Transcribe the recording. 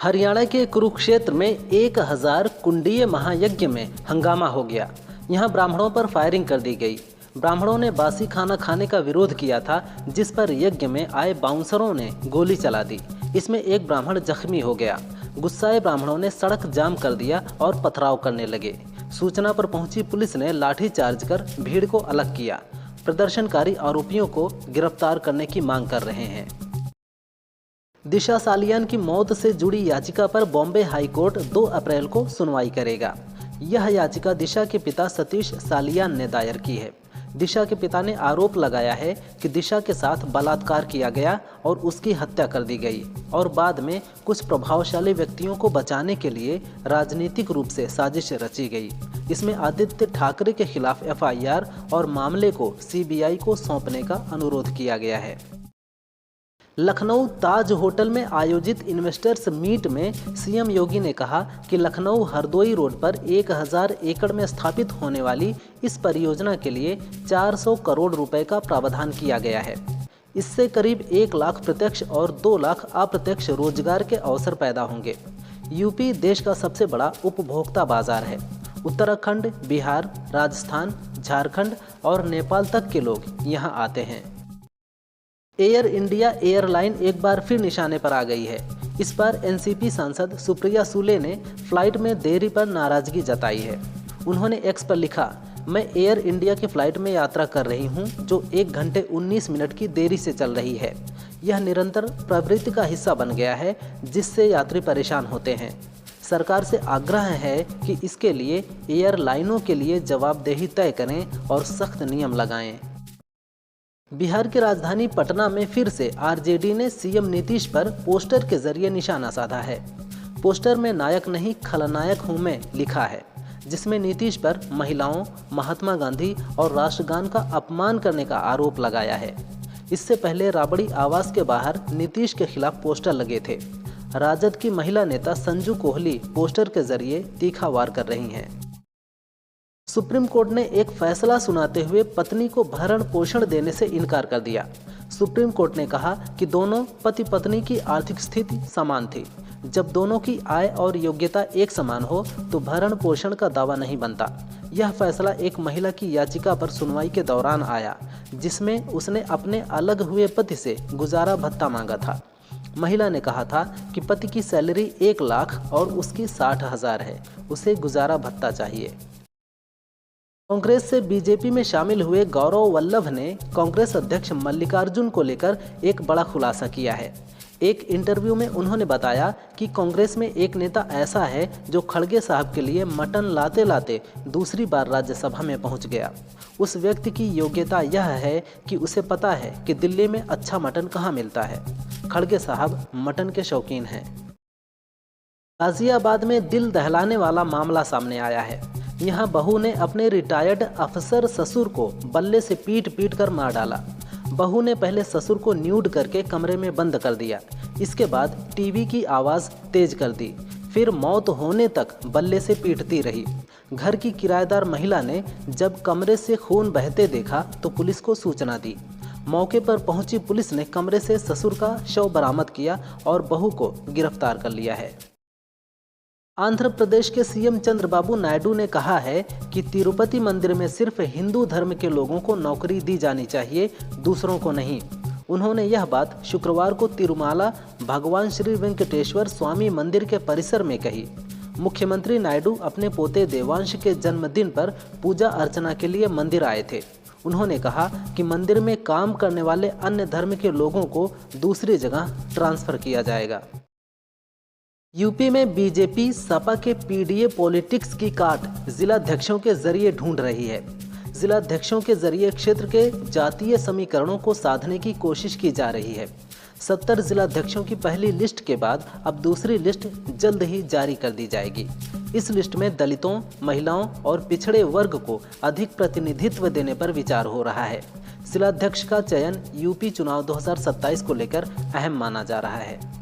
हरियाणा के कुरुक्षेत्र में 1000 कुंडीय महायज्ञ में हंगामा हो गया। यहां ब्राह्मणों पर फायरिंग कर दी गई। ब्राह्मणों ने बासी खाना खाने का विरोध किया था, जिस पर यज्ञ में आए बाउंसरों ने गोली चला दी। इसमें एक ब्राह्मण जख्मी हो गया। गुस्साए ब्राह्मणों ने सड़क जाम कर दिया और पथराव करने लगे। सूचना पर पहुंची पुलिस ने लाठीचार्ज कर भीड़ को अलग किया। प्रदर्शनकारी आरोपियों को गिरफ्तार करने की मांग कर रहे हैं। दिशा सालियान की मौत से जुड़ी याचिका पर बॉम्बे हाई कोर्ट 2 अप्रैल को सुनवाई करेगा। यह याचिका दिशा के पिता सतीश सालियान ने दायर की है। दिशा के पिता ने आरोप लगाया है कि दिशा के साथ बलात्कार किया गया और उसकी हत्या कर दी गई और बाद में कुछ प्रभावशाली व्यक्तियों को बचाने के लिए राजनीतिक रूप से साजिश रची गई। इसमें आदित्य ठाकरे के खिलाफ एफआईआर और मामले को सीबीआई को सौंपने का अनुरोध किया गया है। लखनऊ ताज होटल में आयोजित इन्वेस्टर्स मीट में सीएम योगी ने कहा कि लखनऊ हरदोई रोड पर 1000 एकड़ में स्थापित होने वाली इस परियोजना के लिए 400 करोड़ रुपए का प्रावधान किया गया है। इससे करीब 1 लाख प्रत्यक्ष और 2 लाख अप्रत्यक्ष रोजगार के अवसर पैदा होंगे। यूपी देश का सबसे बड़ा उपभोक्ता बाजार है। उत्तराखंड, बिहार, राजस्थान, झारखंड और नेपाल तक के लोग यहाँ आते हैं। एयर इंडिया एयरलाइन एक बार फिर निशाने पर आ गई है। इस बार एनसीपी सांसद सुप्रिया सुले ने फ्लाइट में देरी पर नाराजगी जताई है। उन्होंने एक्स पर लिखा, मैं एयर इंडिया की फ्लाइट में यात्रा कर रही हूं, जो 1 घंटे 19 मिनट की देरी से चल रही है। यह निरंतर प्रवृत्ति का हिस्सा बन गया है, जिससे यात्री परेशान होते हैं। सरकार से आग्रह है कि इसके लिए एयरलाइनों के लिए जवाबदेही तय करें और सख्त नियम लगाएं। बिहार की राजधानी पटना में फिर से आरजेडी ने सीएम नीतीश पर पोस्टर के जरिए निशाना साधा है। पोस्टर में नायक नहीं खलनायक हूं मैं लिखा है, जिसमें नीतीश पर महिलाओं, महात्मा गांधी और राष्ट्रगान का अपमान करने का आरोप लगाया है। इससे पहले राबड़ी आवास के बाहर नीतीश के खिलाफ पोस्टर लगे थे। राजद की महिला नेता संजू कोहली पोस्टर के जरिए तीखा वार कर रही हैं। सुप्रीम कोर्ट ने एक फैसला सुनाते हुए पत्नी को भरण पोषण देने से इनकार कर दिया। सुप्रीम कोर्ट ने कहा कि दोनों पति पत्नी की आर्थिक स्थिति समान थी। जब दोनों की आय और योग्यता एक समान हो तो भरण पोषण का दावा नहीं बनता। यह फैसला एक महिला की याचिका पर सुनवाई के दौरान आया, जिसमें उसने अपने अलग हुए पति से गुजारा भत्ता मांगा था। महिला ने कहा था कि पति की सैलरी 1 लाख और उसकी 60,000 है, उसे गुजारा भत्ता चाहिए। कांग्रेस से बीजेपी में शामिल हुए गौरव वल्लभ ने कांग्रेस अध्यक्ष मल्लिकार्जुन को लेकर एक बड़ा खुलासा किया है। एक इंटरव्यू में उन्होंने बताया कि कांग्रेस में एक नेता ऐसा है जो खड़गे साहब के लिए मटन लाते लाते दूसरी बार राज्यसभा में पहुंच गया। उस व्यक्ति की योग्यता यह है कि उसे पता है कि दिल्ली में अच्छा मटन कहाँ मिलता है। खड़गे साहब मटन के शौकीन हैं। गाजियाबाद में दिल दहलाने वाला मामला सामने आया है। यहाँ बहू ने अपने रिटायर्ड अफसर ससुर को बल्ले से पीट कर मार डाला। बहू ने पहले ससुर को न्यूड करके कमरे में बंद कर दिया। इसके बाद टीवी की आवाज़ तेज कर दी। फिर मौत होने तक बल्ले से पीटती रही। घर की किराएदार महिला ने जब कमरे से खून बहते देखा तो पुलिस को सूचना दी। मौके पर पहुंची पुलिस ने कमरे से ससुर का शव बरामद किया और बहू को गिरफ्तार कर लिया है। आंध्र प्रदेश के सीएम चंद्रबाबू नायडू ने कहा है कि तिरुपति मंदिर में सिर्फ हिंदू धर्म के लोगों को नौकरी दी जानी चाहिए, दूसरों को नहीं। उन्होंने यह बात शुक्रवार को तिरुमाला भगवान श्री वेंकटेश्वर स्वामी मंदिर के परिसर में कही। मुख्यमंत्री नायडू अपने पोते देवांश के जन्मदिन पर पूजा अर्चना के लिए मंदिर आए थे। उन्होंने कहा कि मंदिर में काम करने वाले अन्य धर्म के लोगों को दूसरी जगह ट्रांसफर किया जाएगा। यूपी में बीजेपी सपा के पीडीए पॉलिटिक्स की काट जिलाध्यक्षों के जरिए ढूंढ रही है। जिलाध्यक्षों के जरिए क्षेत्र के जातीय समीकरणों को साधने की कोशिश की जा रही है। 70 जिलाध्यक्षों की पहली लिस्ट के बाद अब दूसरी लिस्ट जल्द ही जारी कर दी जाएगी। इस लिस्ट में दलितों, महिलाओं और पिछड़े वर्ग को अधिक प्रतिनिधित्व देने पर विचार हो रहा है। जिलाध्यक्ष का चयन यूपी चुनाव 2027 को लेकर अहम माना जा रहा है।